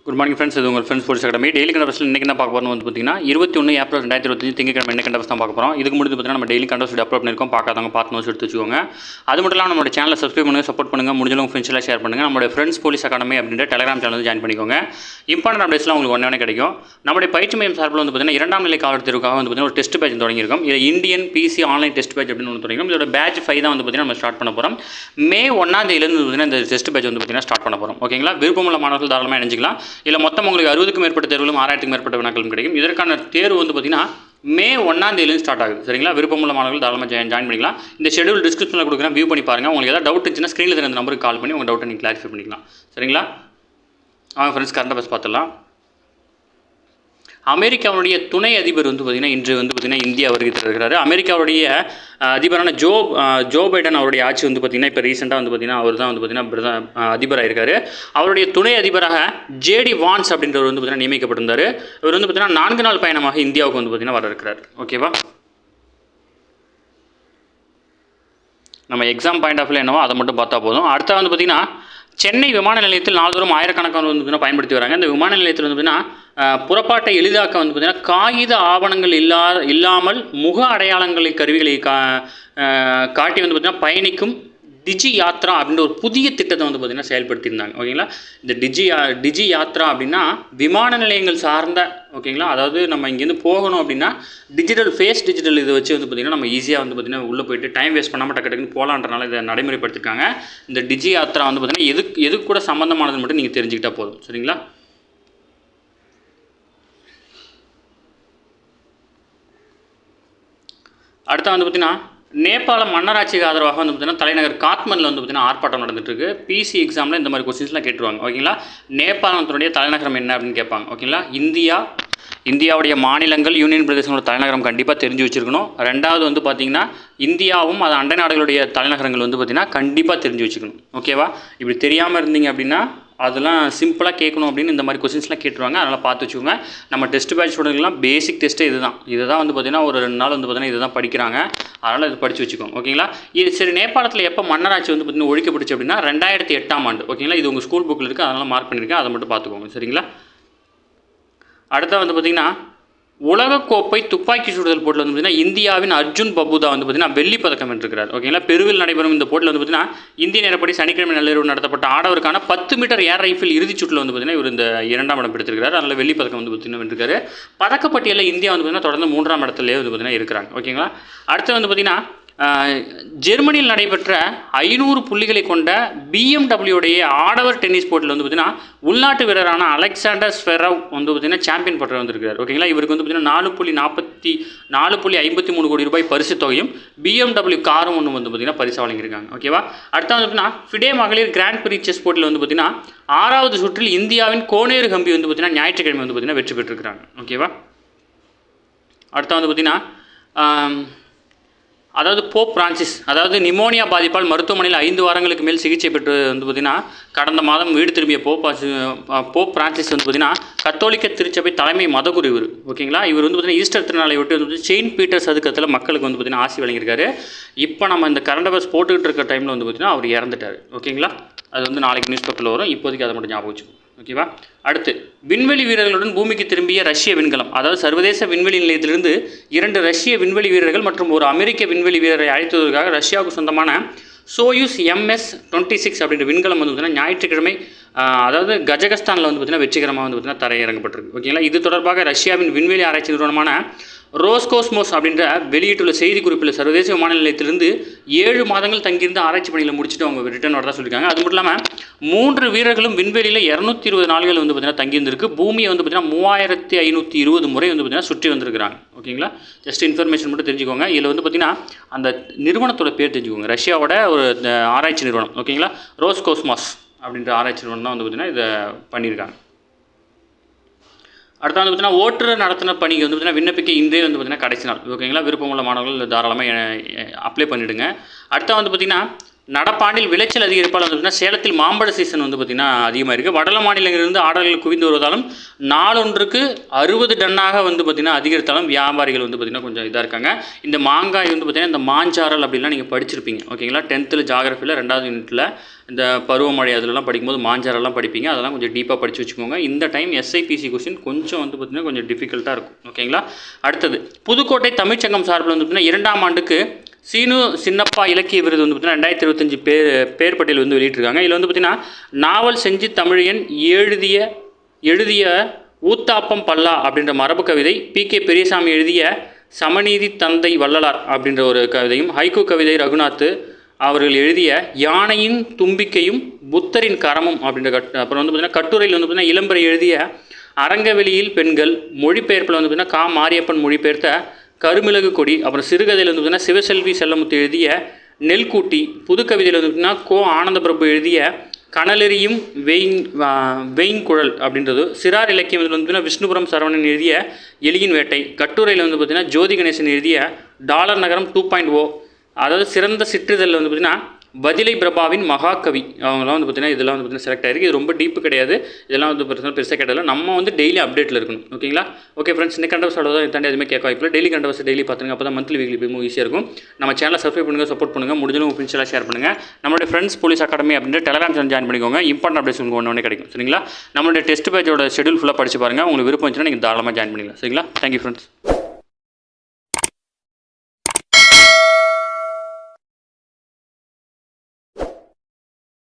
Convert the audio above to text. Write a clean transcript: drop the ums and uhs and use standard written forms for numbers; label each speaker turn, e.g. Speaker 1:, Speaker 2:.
Speaker 1: Good morning friends. இது உங்கள் friends sports academy. Daily கண்டவர்ஸில் இன்றைக்கி என்ன பார்க்க போகிறோம் வந்து பார்த்தீங்கன்னா 21 ஏப்ரல் 2025 திங்கட்கிழமை என்ன கண்டவர்ஸ் தான் பார்க்க போகிறோம். இதுக்கு முடிஞ்சு பார்த்தீங்கன்னா நம்ம டெய்லி கண்டவர்ஸ் அப்லோட் பண்ணியிருக்கோம். பார்க்காதவங்க பார்த்து நோட்ஸ் எடுத்து வச்சுக்கோங்க. அது மட்டும் இல்லாமல் நம்ம சேனலை சப்ஸ்கிரைப் பண்ணுங்கள், சப்போர்ட் பண்ணுங்கள், முடிஞ்சவங்க ஃப்ரெண்ட்ஸ்லாம் ஷேர் பண்ணுங்கள். நம்மளுடைய ஃப்ரெண்ட்ஸ் போலீஸ் அகாடமி அப்படின்ற டெலிகிராம் சேனல் ஜாயின் பண்ணிக்கோங்க. இம்பார்ட்டன்ட் அப்டேட்ஸ்லாம் உங்களுக்கு ஒன்றே கிடைக்கும். நம்மளுடைய பயிற்சி மையம் சார்பில் வந்து பார்த்தீங்கன்னா 2ஆம் நிலை காவலர் தேர்வுக்காக வந்து பார்த்தீங்கன்னா ஒரு டெஸ்ட் பேட்ச் தொடங்கியிருக்கோம். இது Indian PC online test batch அப்படின்னு ஒன்று தொடங்கிடும். இதோட பேட்ச் 5 தான் வந்து பார்த்தீங்கன்னா நம்ம ஸ்டார்ட் பண்ண போகிறோம். மே 1ஆம் தேதியிலேருந்து பார்த்தீங்கன்னா இந்த டெஸ்ட் பேட்ச் வந்து பார்த்தீங்கன்னா ஸ்டார்ட் பண்ண போகிறோம். ஓகேங்களா? விருப்பமுள்ள மாணவர்கள் தாராளமாக இணைஞ்சிக்கலாம். இல்லை மொத்தம் உங்களுக்கு 60க்கும் மேற்பட்ட தேர்வுகளும் 6000க்கும் மேற்பட்ட வினாக்களும் கிடைக்கும். இதற்கான தேர்வு வந்து பார்த்தீங்கன்னா மே 1ஆம் தேதியிலேருந்து ஸ்டார்ட் ஆகுது. சரிங்களா? விருப்பமுள்ள மாணவர்கள் தாராளமாக ஜாயின் பண்ணிக்கலாம். இந்த ஷெடியூல் டிஸ்கிரிப்ஷனில் கொடுக்குறேன், வியூ பண்ணி பாருங்கள். உங்களுக்கு ஏதாவது டவுட் இருந்துச்சுன்னா ஸ்க்ரீனில் தெரிந்த நம்பருக்கு கால் பண்ணி உங்கள் டவுட்டை நீங்கள் கிளாரிஃபை பண்ணிக்கலாம். சரிங்களா? ஃப்ரெண்ட்ஸ், கரண்ட் அஃபேர்ஸ் பார்த்துடலாம். அமெரிக்காவுடைய துணை அதிபர் வந்து பார்த்திங்கன்னா இன்று வந்து பார்த்திங்கன்னா இந்தியா வருகை தருகிறார். அமெரிக்காவுடைய அதிபரான ஜோ பைடன் அவருடைய ஆட்சி வந்து பார்த்திங்கன்னா இப்போ ரீசெண்டாக வந்து பார்த்திங்கன்னா அவர் தான் வந்து பார்த்திங்கன்னா அதிபராக இருக்கார். அவருடைய துணை அதிபராக ஜேடி வான்ஸ் அப்படின்றவர் வந்து பார்த்திங்கன்னா நியமிக்கப்பட்டிருந்தார். இவர் வந்து பார்த்திங்கன்னா 4 நாள் பயணமாக இந்தியாவுக்கு வந்து பார்த்திங்கன்னா வர இருக்கிறார். ஓகேவா? நம்ம எக்ஸாம் பாயிண்ட் ஆஃப் வியூ என்னவோ அதை மட்டும் பார்த்தா போதும். அடுத்த வந்து பார்த்திங்கன்னா சென்னை விமான நிலையத்தில் நாள்தோறும் ஆயிரக்கணக்கான வந்து பார்த்திங்கன்னா பயன்படுத்தி வராங்க. இந்த விமான நிலையத்தில் வந்து பார்த்திங்கன்னா புறப்பாட்டை எளிதாக்க வந்து பார்த்திங்கன்னா காகித ஆவணங்கள் இல்லாமல் முக அடையாளங்களை கருவிகளை காட்டி வந்து பார்த்திங்கன்னா பயணிக்கும் டிஜி யாத்ரா அப்படின்ற ஒரு புதிய திட்டத்தை வந்து பார்த்திங்கன்னா செயல்படுத்தியிருந்தாங்க. ஓகேங்களா? இந்த டிஜி யாத்ரா அப்படின்னா விமான நிலையங்கள் சார்ந்த, ஓகேங்களா, அதாவது நம்ம இங்கேருந்து போகணும் அப்படின்னா டிஜிட்டல் இதை வச்சு வந்து பார்த்திங்கன்னா நம்ம ஈஸியாக வந்து பார்த்திங்கன்னா உள்ளே போயிட்டு டைம் வேஸ்ட் பண்ணாமல் டக்குன்னு போகலான்றனால இதை நடைமுறைப்படுத்திருக்காங்க. இந்த டிஜி யாத்ரா வந்து பார்த்திங்கன்னா எதுக்கு கூட சம்மந்தமானது மட்டும் நீங்கள் தெரிஞ்சுக்கிட்டால் போதும். சரிங்களா? அடுத்த வந்து பார்த்திங்கன்னா நேபாள மன்னராட்சிக்கு ஆதரவாக வந்து பார்த்திங்கன்னா தலைநகர் காத்மண்டில் வந்து பார்த்திங்கன்னா ஆர்ப்பாட்டம் நடந்துட்டுருக்கு. பிசி எக்ஸாமில் இந்த மாதிரி கொஸ்டின்ஸ்லாம் கேட்டுருவாங்க. ஓகேங்களா? நேபாளத்தினுடைய தலைநகரம் என்ன அப்படின்னு கேட்பாங்க. ஓகேங்களா? இந்தியாவுடைய மாநிலங்கள் யூனியன் பிரதேசங்களோட தலைநகரம் கண்டிப்பாக தெரிஞ்சு வச்சுருக்கணும். ரெண்டாவது வந்து பார்த்திங்கன்னா இந்தியாவும் அது அண்டை நாடுகளுடைய தலைநகரங்கள் வந்து பார்த்திங்கன்னா கண்டிப்பாக தெரிஞ்சு வச்சுக்கணும். ஓகேவா? இப்படி தெரியாமல் இருந்தீங்க அப்படின்னா அதெல்லாம் சிம்பிளாக கேட்கணும் அப்படின்னு இந்த மாதிரி கொஸ்டின்ஸ்லாம் கேட்டுருவாங்க. அதனால் பார்த்து வச்சுக்கோங்க. நம்ம டெஸ்ட் பேட்ச் ஸ்டூடெண்ட்லாம் பேசிக் டெஸ்ட்டே இதுதான் வந்து பார்த்திங்கன்னா ஒரு 2 நாள் வந்து பார்த்திங்கன்னா இதுதான் படிக்கிறாங்க. அதனால் இது படித்து வச்சுக்கோங்க. ஓகேங்களா? இது சரி, நேபாளத்தில் எப்போ மன்னராட்சி வந்து பார்த்திங்கன்னா ஒழிக்கப்பட்டுச்சு அப்படின்னா 2008ஆம் ஆண்டு. ஓகேங்களா? இது உங்கள் ஸ்கூல் புக்கில் இருக்குது, அதனால் மார்க் பண்ணியிருக்கேன். அதை மட்டும் பார்த்துக்கோங்க. சரிங்களா? அடுத்த வந்து பார்த்திங்கன்னா உலகக்கோப்பை துப்பாக்கி சுடுதல் போட்டியில் வந்து பார்த்திங்கன்னா இந்தியாவின் அர்ஜுன் பபுதா வந்து பார்த்திங்கன்னா வெள்ளிப் பதக்கம் வென்றிருக்கிறார். ஓகேங்களா? பெருவில் நடைபெறும் இந்த போட்டியில் வந்து பார்த்திங்கன்னா இந்திய நேரப்படி சனிக்கிழமை நள்ளிரவு நடத்தப்பட்ட ஆடவருக்கான 10 மீட்டர் ஏர் ரைஃபிள் இறுதிச் சுற்றில் வந்து பார்த்திங்கன்னா இவர் இந்த 2ஆம் இடம் பிடித்திருக்கிறார். அதனால் வெள்ளிப் பதக்கம் வந்து பார்த்திங்கன்னா வென்றிருக்காரு. பதக்கப்பட்டியலில் இந்தியா வந்து பார்த்திங்கன்னா தொடர்ந்து 3ஆம் இடத்துலேயே வந்து பார்த்திங்கன்னா இருக்கிறாங்க. ஓகேங்களா? அடுத்து வந்து பார்த்திங்கன்னா ஜெர்மனியில் நடைபெற்ற 500 புள்ளிகளை கொண்ட பிஎம்டபிள்யூடைய ஆடவர் டென்னிஸ் போட்டியில் வந்து பார்த்திங்கன்னா உள்நாட்டு வீரரான அலெக்சாண்டர் ஸ்வெரவ் வந்து பார்த்திங்கன்னா சாம்பியன் பட்டம் வந்திருக்கார். ஓகேங்களா? இவருக்கு வந்து பார்த்திங்கன்னா 4.53 கோடி ரூபாய் பரிசு தொகையும் பிஎம்டபிள்யூ காரும் ஒன்று வந்து பார்த்திங்கன்னா பரிசு வழங்கியிருக்காங்க. ஓகேவா? அடுத்த வந்து பார்த்திங்கன்னா ஃபிடே மகளிர் கிராண்ட் பிரி செஸ் போட்டியில் வந்து பார்த்திங்கன்னா 6வது சுற்றில் இந்தியாவின் கோனேரு கம்பி வந்து பார்த்திங்கன்னா ஞாயிற்றுக்கிழமை வந்து பார்த்திங்கன்னா வெற்றி பெற்றிருக்கிறாங்க. ஓகேவா? அடுத்த வந்து பார்த்திங்கன்னா அதாவது போப் பிரான்சிஸ், அதாவது நிமோனியா பாதிப்பால் மருத்துவமனையில் 5 வாரங்களுக்கு மேல் சிகிச்சை பெற்று வந்து பார்த்திங்கன்னா கடந்த மாதம் வீடு திரும்பிய போப் பிரான்சிஸ் வந்து பார்த்திங்கன்னா கத்தோலிக்க திருச்சபை தலைமை மதகுரு இவர். ஓகேங்களா? இவர் வந்து பார்த்திங்கன்னா ஈஸ்டர் திருநாளை விட்டு வந்து செயின்ட் பீட்டர் சதுக்கத்தில் மக்களுக்கு வந்து பார்த்திங்கன்னா ஆசி வழங்கியிருக்காரு. இப்போ நம்ம இந்த கரண்ட் அஃபேர்ஸ் போட்டுக்கிட்டு இருக்க டைமில் வந்து பார்த்திங்கன்னா அவர் இறந்துட்டார். ஓகேங்களா? அது வந்து நாளைக்கு நியூஸ் பேப்பரில் வரும். இப்போதைக்கு அதை மட்டும் ஞாபகம் வச்சுக்கோங்க. ஓகேவா? அடுத்து விண்வெளி வீரர்களுடன் பூமிக்கு திரும்பிய ரஷ்ய விண்கலம், அதாவது சர்வதேச விண்வெளி நிலையத்திலிருந்து 2 ரஷ்ய விண்வெளி வீரர்கள் மற்றும் ஒரு அமெரிக்க விண்வெளி வீரரை அழைத்ததற்காக ரஷ்யாவுக்கு சொந்தமான சோயூஸ் MS-26 அப்படின்ற விண்கலம் வந்து பார்த்திங்கன்னா ஞாயிற்றுக்கிழமை அதாவது கஜகஸ்தானில் வந்து பார்த்திங்கன்னா வெற்றிகரமாக வந்து பார்த்திங்கன்னா தரையிறங்கப்பட்டிருக்கு. ஓகேங்களா? இது தொடர்பாக ரஷ்யாவின் விண்வெளி ஆராய்ச்சி நிறுவனமான ரோஸ்கோஸ்மோஸ் அப்படின்ற வெளியிட்டுள்ள செய்திக்குறிப்பில் சர்வதேச விமான நிலையத்திலிருந்து 7 மாதங்கள் தங்கியிருந்து ஆராய்ச்சி பணியில் முடிச்சுட்டு அவங்க ரிட்டர்ன் வரதான் சொல்லியிருக்காங்க. அது மட்டும் இல்லாமல் 3 வீரர்களும் விண்வெளியில் 220 நாள்கள் வந்து பார்த்திங்கன்னா தங்கியிருந்திருக்கு. பூமியை வந்து பார்த்திங்கன்னா 3520 முறை வந்து பார்த்திங்கன்னா சுற்றி வந்திருக்கிறாங்க. ஓகேங்களா? ஜஸ்ட் இன்ஃபர்மேஷன் மட்டும் தெரிஞ்சுக்கோங்க. இதில் வந்து பார்த்திங்கன்னா அந்த நிறுவனத்தோட பேர் தெரிஞ்சுக்கோங்க. ரஷ்யாவோட ஒரு ஆராய்ச்சி நிறுவனம். ஓகேங்களா? ரோஸ்கோஸ்மாஸ் அப்படின்ற ஆராய்ச்சி நிறுவனம் தான் வந்து பார்த்திங்கன்னா இதை பண்ணியிருக்காங்க. அடுத்த வந்து பார்த்திங்கன்னா ஓட்டுநர் நடத்தின பணிக்கு வந்து பார்த்திங்கன்னா விண்ணப்பிக்க இன்றே வந்து பார்த்திங்கன்னா கடைசி நாள். ஓகேங்களா? விருப்பமுள்ள மாணவர்கள் தாராளமாக அப்ளை பண்ணிவிடுங்க. அடுத்த வந்து பார்த்திங்கன்னா நடப்பாண்டில் விளைச்சல் அதிகரிப்பால் வந்து பார்த்திங்கன்னா சேலத்தில் மாம்பழ சீசன் வந்து பார்த்திங்கன்னா அதிகமாக இருக்குது. வடல மாநிலங்களிலிருந்து ஆர்டர்கள் குவிந்து வருவதாலும் நாளொன்றுக்கு 60 டன்னாக வந்து பார்த்திங்கன்னா அதிகரித்தாலும் வியாபாரிகள் வந்து பார்த்திங்கன்னா கொஞ்சம் இதாக இருக்காங்க. இந்த மாங்காய் வந்து பார்த்திங்கன்னா இந்த மாஞ்சாரல் அப்படிலாம் நீங்கள் படிச்சிருப்பீங்க ஓகேங்களா. 10th ஜாகிரஃபியில் 2வது யூனிட்டில் இந்த பருவமழை அதிலலாம் படிக்கும்போது மாஞ்சாரெல்லாம் படிப்பீங்க. அதெல்லாம் கொஞ்சம் டீப்பாக படித்து வச்சுக்கோங்க. இந்த டைம் SIPC கொஸ்டின் கொஞ்சம் வந்து பார்த்திங்கன்னா கொஞ்சம் டிஃபிகல்ட்டாக இருக்கும் ஓகேங்களா. அடுத்தது புதுக்கோட்டை தமிழ்ச்சங்கம் சார்பில் வந்து பார்த்திங்கன்னா 2ஆம் ஆண்டுக்கு சீனு சின்னப்பா இலக்கிய விருது வந்து பார்த்திங்கன்னா 2025 பேர் பட்டியல் வந்து வெளியிட்டிருக்காங்க. இதில் வந்து பார்த்திங்கன்னா நாவல் செஞ்சி தமிழியன் எழுதிய ஊத்தாப்பம் பல்லா அப்படின்ற மரபு கவிதை, PK பெரியசாமி எழுதிய சமநீதி தந்தை வள்ளலார் அப்படின்ற ஒரு கவிதையும், ஹைக்கூ கவிதை ரகுநாத் அவர்கள் எழுதிய யானையின் தும்பிக்கையும் புத்தரின் கரமும் அப்படின்ற அப்புறம் வந்து பார்த்திங்கன்னா கட்டுரையில் வந்து பார்த்திங்கன்னா இளம்பரை எழுதிய அரங்கவெளியில் பெண்கள், மொழிபெயர்ப்பில் வந்து பார்த்திங்கன்னா மாரியப்பன் மொழிபெயர்த்த கருமிளகு கொடி, அப்புறம் சிறுகதையில் வந்து பார்த்திங்கன்னா சிவசெல்வி செல்லமுத்து எழுதிய நெல்கூட்டி, புது கவிதையில் வந்து பார்த்திங்கன்னா ஆனந்தபிரபு எழுதிய கனலெறியும் வெயின்குழல் அப்படின்றது, சிறார் இலக்கியம் வந்து பார்த்திங்கன்னா விஷ்ணுபுரம் சரவணன் எழுதிய எலியின் வேட்டை, கட்டுரையில் வந்து பார்த்திங்கன்னா ஜோதி கணேசன் எழுதிய டாலர் நகரம் 2.0, அதாவது சிறந்த சிற்றிதழில் வந்து பார்த்திங்கன்னா பதிலை பிரபாவின் மகாகவி, அவங்களாம் வந்து பார்த்திங்கன்னா இதெல்லாம் வந்து பார்த்திங்கன்னா செலக்ட் ஆகிருக்கு. இது ரொம்ப டீப்பு கிடையாது, இதெல்லாம் வந்து பார்த்திங்கன்னா பெருசாக கேட்டதில்லை. நம்ம வந்து டெய்லி அப்டேட்டில் இருக்கணும் ஓகேங்களா. ஓகே ஃப்ரெண்ட்ஸ், இந்த கண்டவர்ஸ் அவ்வளோதான். தாண்டி எதுவுமே கேட்க வாய்ப்பில்லை. டெய்லி கண்டவர்ஸ் டெய்லி பார்த்துங்க, அப்போ தான் மந்த்லி வீக்லி போய் ஈஸியாக இருக்கும். நம்ம சேனலை சப்ஸ்கிரைப் பண்ணுங்கள், சப்போர்ட் பண்ணுங்கள், முடிஞ்சளவு உங்கள் ஃப்ரெண்ட்ஸ்லாம் ஷேர் பண்ணுங்கள். நம்மளுடைய ஃப்ரெண்ட்ஸ் போலீஸ் அகாடமி அப்படின்ற டெலிகிராம் சேனல் ஜாயின் பண்ணிக்கோங்க. இம்பார்ட்டன்ட் அப்டேட்ஸ் உங்களுக்கு ஒன்று கிடைக்கும் சரிங்களா. நம்மளுடைய டெஸ்ட் பேஜோட ஷெடியூல் ஃபுல்லாக படிச்சு பாருங்கள். உங்களுக்கு விருப்பம் இருந்துச்சுன்னா நீங்கள் தாராளமாக ஜாயின் பண்ணிக்கலாம் சரிங்களா. Thank you friends.